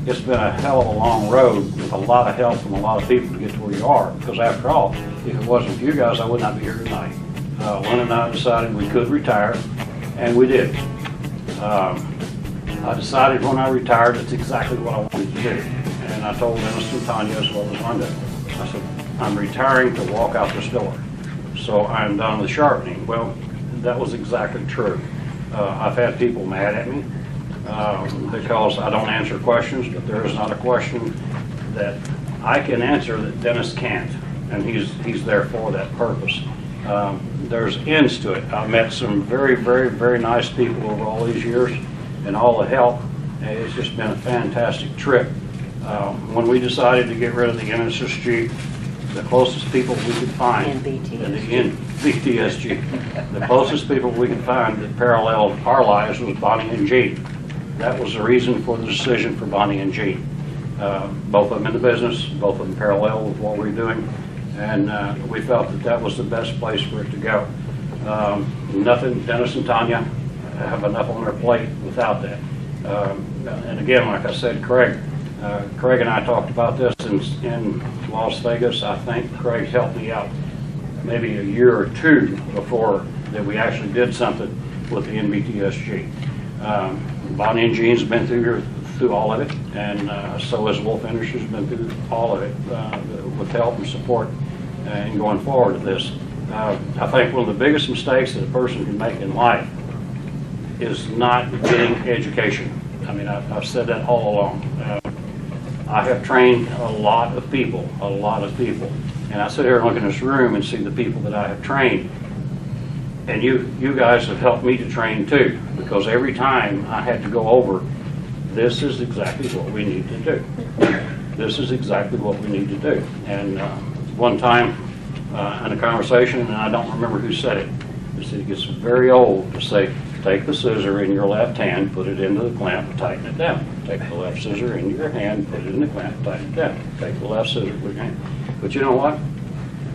it's been a hell of a long road with a lot of help from a lot of people to get to where you are. Because after all, if it wasn't for you guys, I would not be here tonight. Lynn and I decided we could retire, and we did. I decided when I retired that's exactly what I wanted to do. And I told Dennis and Tanya as well as Linda, I said, I'm retiring to walk out this door. So I'm done with sharpening. Well, that was exactly true. I've had people mad at me because I don't answer questions, but there is not a question that I can answer that Dennis can't, and he's there for that purpose. There's ends to it. I've met some very, very, very nice people over all these years and all the help. It's just been a fantastic trip. When we decided to get rid of the NSSG, the closest people we could find, NBTSG, the closest people we could find that paralleled our lives was Bonnie and Jean. That was the reason for the decision for Bonnie and Jean. Both of them in the business, both of them parallel with what we're doing, and we felt that that was the best place for it to go. Nothing, Dennis and Tanya have enough on their plate without that. And again, like I said, Craig and I talked about this in Las Vegas. I think Craig helped me out maybe a year or two before that we actually did something with the NBTSG. Bonnie and Jean's been through all of it, and so has Wolf Industries been through all of it with help and support and going forward to this. I think one of the biggest mistakes that a person can make in life is not getting education. I mean, I've said that all along. I have trained a lot of people, and I sit here and look in this room and see the people that I have trained. And you guys have helped me to train too, because every time I had to go over, this is exactly what we need to do. This is exactly what we need to do. And one time in a conversation, and I don't remember who said it, they said it gets very old to say, take the scissor in your left hand, put it into the clamp, and tighten it down. Take the left scissor in your hand, put it in the clamp, tighten it down. Take the left scissor with your hand. But you know what?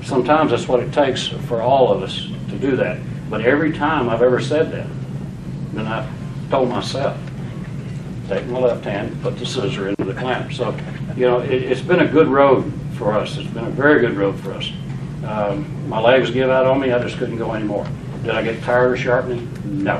Sometimes that's what it takes for all of us to do that. But every time I've ever said that, then I've told myself, take my left hand, put the scissor into the clamp. So, you know, it's been a good road for us. It's been a very good road for us. My legs give out on me. I just couldn't go anymore. Did I get tired of sharpening? No.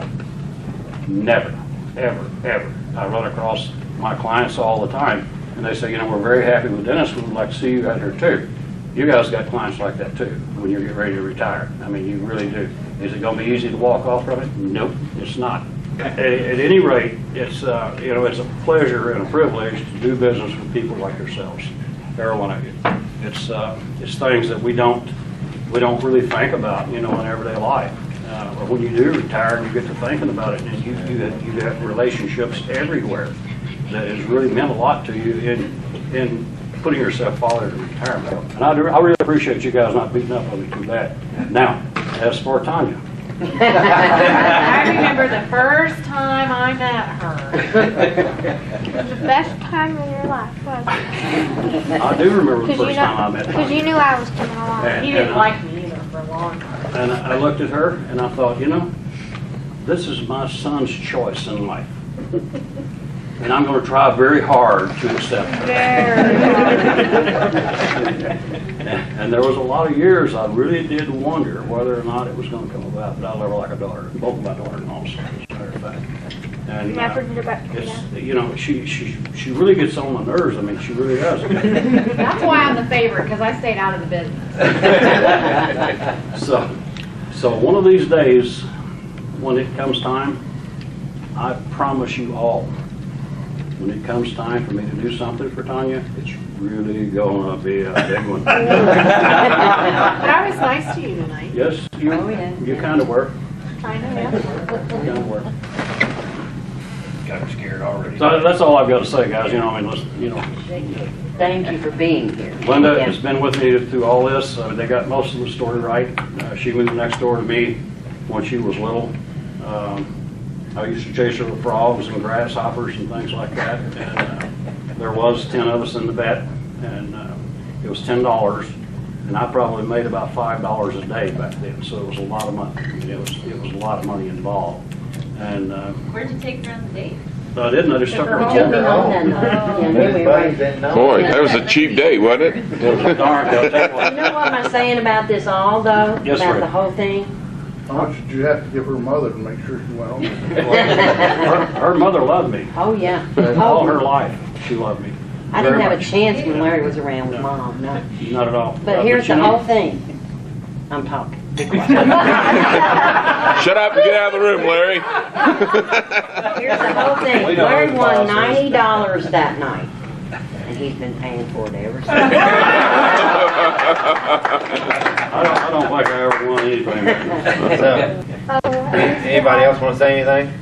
Never. Ever. Ever. I run across my clients all the time, and they say, you know, we're very happy with Dennis. We'd like to see you out here too. You guys got clients like that too when you get ready to retire. I mean, you really do. Is it going to be easy to walk off from it? Nope, it's not. At any rate, it's you know, it's a pleasure and a privilege to do business with people like yourselves, every one of you. It's things that we don't really think about, you know, in everyday life. But when you do retire and you get to thinking about it, and you have relationships everywhere that has really meant a lot to you in putting yourself forward in retirement. And I really appreciate you guys not beating up on me too bad. Now, as for Tanya. I remember the first time I met her. The best time of your life, wasn't it? I do remember the first time I met her. Because you knew I was coming along. He didn't like me either for a long time. And I looked at her and I thought, you know, this is my son's choice in life. And I'm going to try very hard to accept her. Very And there was a lot of years I really did wonder whether or not it was going to come about, but I love her like a daughter. Both of my daughters-in-law, as a matter of fact. And Never did about it's, you know, she really gets on my nerves. I mean, she really does. That's why I'm the favorite, because I stayed out of the business. So one of these days, when it comes time, I promise you all, when it comes time for me to do something for Tanya, it's really gonna be a big one. But I was nice to you tonight. Yes, you kind of were. I know, yeah. You kind of were. Got scared already. So that's all I've got to say, guys. You know, I mean, listen, you know. Thank you for being here. Linda has been with me through all this. They got most of the story right. She moved next door to me when she was little. I used to chase her with frogs and grasshoppers and things like that. And there was 10 of us in the bet, and it was $10. And I probably made about $5 a day back then, so it was a lot of money. I mean, it was a lot of money involved. And where'd you take her on the date? No, I didn't, I just took her You took me home. home that night. Yeah, Miss we Buddy's were. been known. Boy, that was a cheap date, wasn't it? Darn, I'll tell you You what. know what am I saying about this all, though? Yes, About ma'am. the whole thing? How much did you have to give her mother to make sure she went home? Her mother loved me. Oh, yeah. All Oh, her life, she loved me. I didn't Very have a much. chance when Larry was around with No. Mom, no. Not at all. But here's you the know- whole thing. I'm talking. Be quiet. Shut up and get out of the room, Larry. Here's the whole thing. We know Larry who the won boss is. $90 that night. And he's been paying for it ever since. I don't think I ever won anything. So, anybody else want to say anything?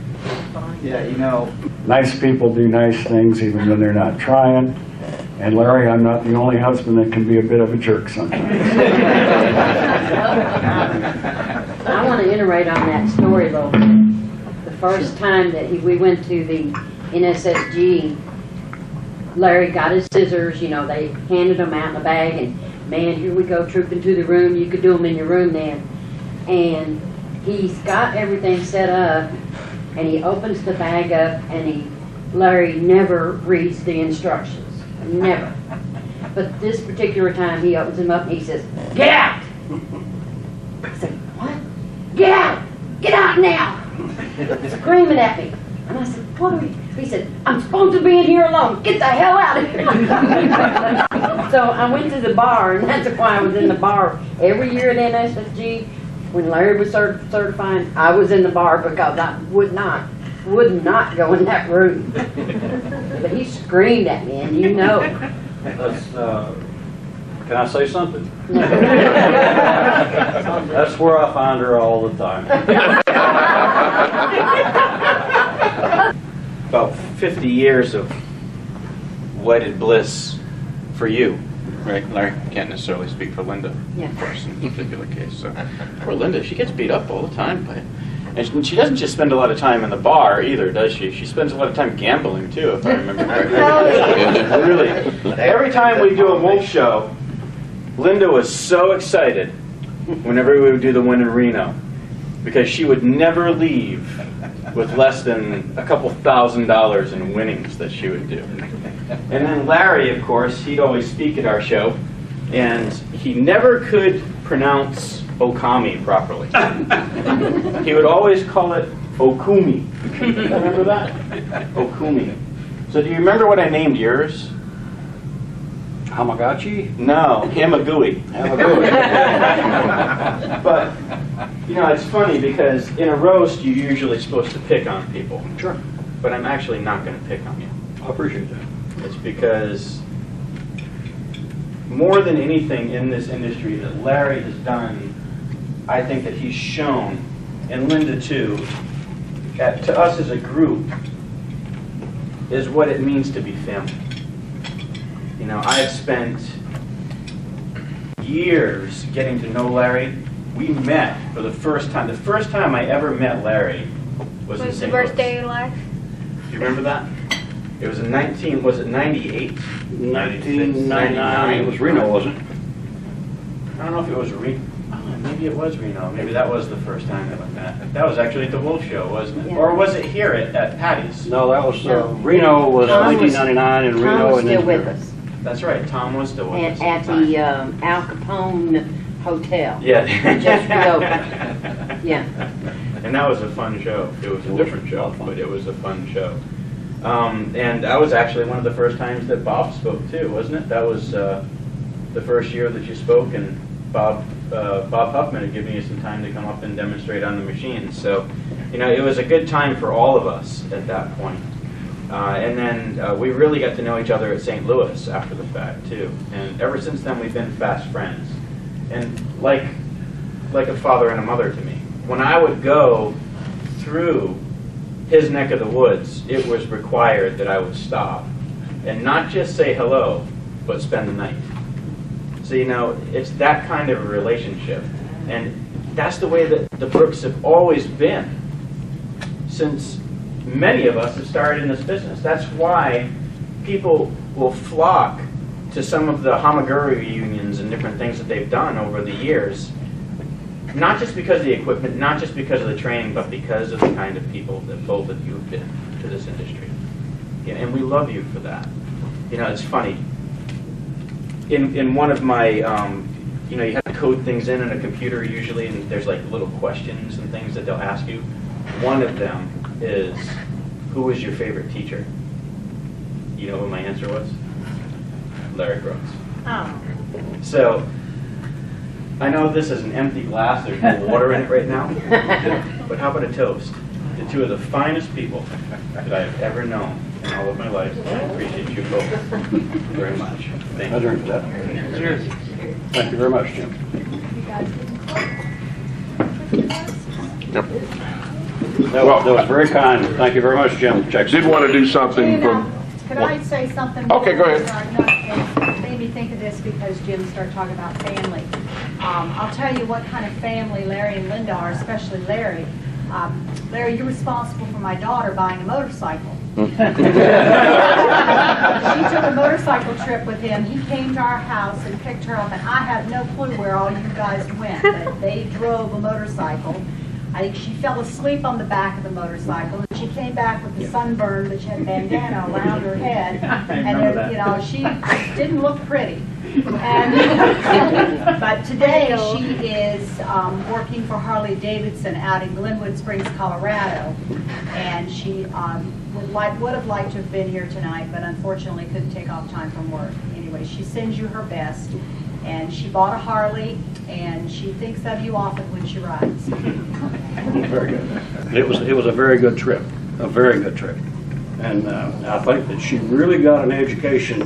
Yeah, you know, Nice people do nice things even when they're not trying. And Larry, I'm not the only husband that can be a bit of a jerk sometimes. I want to iterate on that story a little bit. The first time that we went to the NSSG, Larry got his scissors, you know, they handed them out in a bag, and man, here we go trooping to the room. You could do them in your room then. And he's got everything set up, and he opens the bag up, and Larry never reads the instructions. Never. But this particular time, he opens them up and he says, "Get out!" I said, "What? Get out! Get out now!" Screaming at me. And I said, "What are you?" He said, "I'm supposed to be in here alone. Get the hell out of here." So I went to the bar, and that's why I was in the bar every year at NSSG. When Larry was certifying, I was in the bar because I would not go in that room. But he screamed at me, and you know. That's, can I say something? No. That's where I find her all the time. about 50 years of wedded bliss for you, right? Larry can't necessarily speak for Linda, Yeah. of course, in this particular case. So, poor Linda, she gets beat up all the time. And she doesn't just spend a lot of time in the bar either, does she? She spends a lot of time gambling too, if I remember correctly. Really. Every time we do a wolf show, Linda was so excited whenever we would do the one in Reno, because she would never leave with less than a couple $1,000s in winnings that she would do. And then Larry, of course, he'd always speak at our show, and he never could pronounce Okami properly. He would always call it Okumi. Remember that? Okumi. So do you remember what I named yours? Hamagachi? No, Hamagui. But, you know, it's funny because in a roast you're usually supposed to pick on people. Sure. But I'm actually not going to pick on you. I appreciate that. It's because more than anything in this industry that Larry has done, I think that he's shown, and Linda too, to us as a group, is what it means to be family. You know, I have spent years getting to know Larry. We met for the first time. The first time I ever met Larry was in Was the St. first Louis. day of your life? Do you remember that? It was in 98? 1999, it was Reno, wasn't it? I don't know if it was Reno. Oh, maybe it was Reno. Maybe that was the first time that we met. That was actually at the Wolf Show, wasn't it? Yeah. Or was it here at Patty's? No, that was, No. Reno was Tom was- 1999 and Tom Reno was and still then with here. us That's right. Tom was still with us at the time. the Al Capone Hotel. Yeah. Just reopened. Yeah. And that was a fun show. It was a different show, but it was a fun show. And that was actually one of the first times that Bob spoke too, wasn't it? That was the first year that you spoke, and Bob Huffman had given you some time to come up and demonstrate on the machine. So, you know, it was a good time for all of us at that point. And then we really got to know each other at St. Louis after the fact too. And ever since then, we've been fast friends. And like a father and a mother to me. When I would go through his neck of the woods, it was required that I would stop and not just say hello, but spend the night. So, you know, it's that kind of a relationship. And that's the way that the Brooks have always been since many of us have started in this business. That's why people will flock to some of the Hamaguri reunions and different things that they've done over the years. Not just because of the equipment, not just because of the training, but because of the kind of people that both of you have been to this industry. and we love you for that. You know, it's funny. In one of my, you know, you have to code things in a computer usually, and there's like little questions and things that they'll ask you. One of them is, who was your favorite teacher? You know who my answer was? Larry Brooks. Oh. So, I know this is an empty glass, there's no water in it right now, but how about a toast to two of the finest people that I've ever known in all of my life. I appreciate you both very much. Thank I you. drink that. Cheers. Thank you very much, Jim. That was very kind. Thank you very much, Jim. Check. Did want to do something from, Could I say something? Okay, go ahead. It made me think of this because Jim started talking about family. I'll tell you what kind of family Larry and Linda are, especially Larry. Larry, you're responsible for my daughter buying a motorcycle. She took a motorcycle trip with him. He came to our house and picked her up, and I have no clue where all you guys went, but they drove a motorcycle. I think she fell asleep on the back of the motorcycle, and she came back with the sunburn, but she had a bandana around her head, and then, you know, she didn't look pretty. And, but today she is working for Harley Davidson out in Glenwood Springs, Colorado, and she would have liked to have been here tonight, but unfortunately couldn't take off time from work. Anyway, she sends you her best, and she bought a Harley, and she thinks of you often when she rides. Very good. It was a very good trip, a very good trip. And I think that she really got an education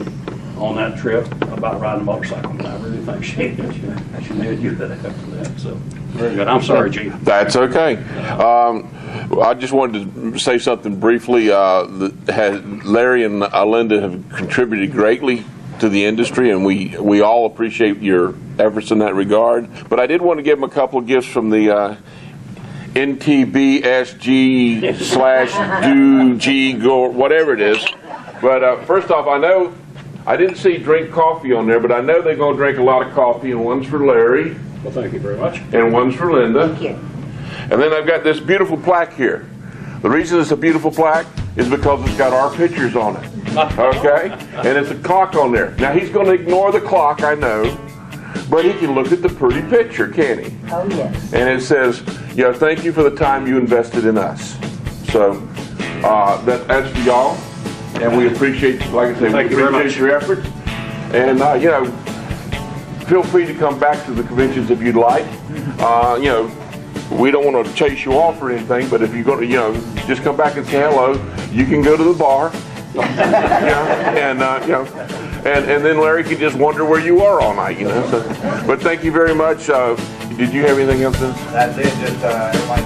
on that trip about riding a motorcycle. And I really think she did you that after that. So very good. I'm sorry, Chief. that's okay. I just wanted to say something briefly. Larry and Linda have contributed greatly to the industry, and we all appreciate your efforts in that regard. But I did want to give them a couple of gifts from the NTBSG /do whatever it is. But first off, I didn't see drink coffee on there, but I know they're going to drink a lot of coffee, and one's for Larry. Well, thank you very much. And one's for Linda. Thank you. And then I've got this beautiful plaque here. The reason it's a beautiful plaque is because it's got our pictures on it. Okay? And it's a clock on there. Now, he's going to ignore the clock, I know, but he can look at the pretty picture, can't he? Oh, yes. And it says, you know, thank you for the time you invested in us. So, that's for y'all. And we appreciate, like I say, Thank we you very appreciate your efforts. And, you know, feel free to come back to the conventions if you'd like. You know, we don't want to chase you off or anything, but if you're going to, you know, just come back and say hello. You can go to the bar. You know, and, you know, and then Larry can just wonder where you are all night, you know. So, but thank you very much. Did you have anything else? That's it. Just everybody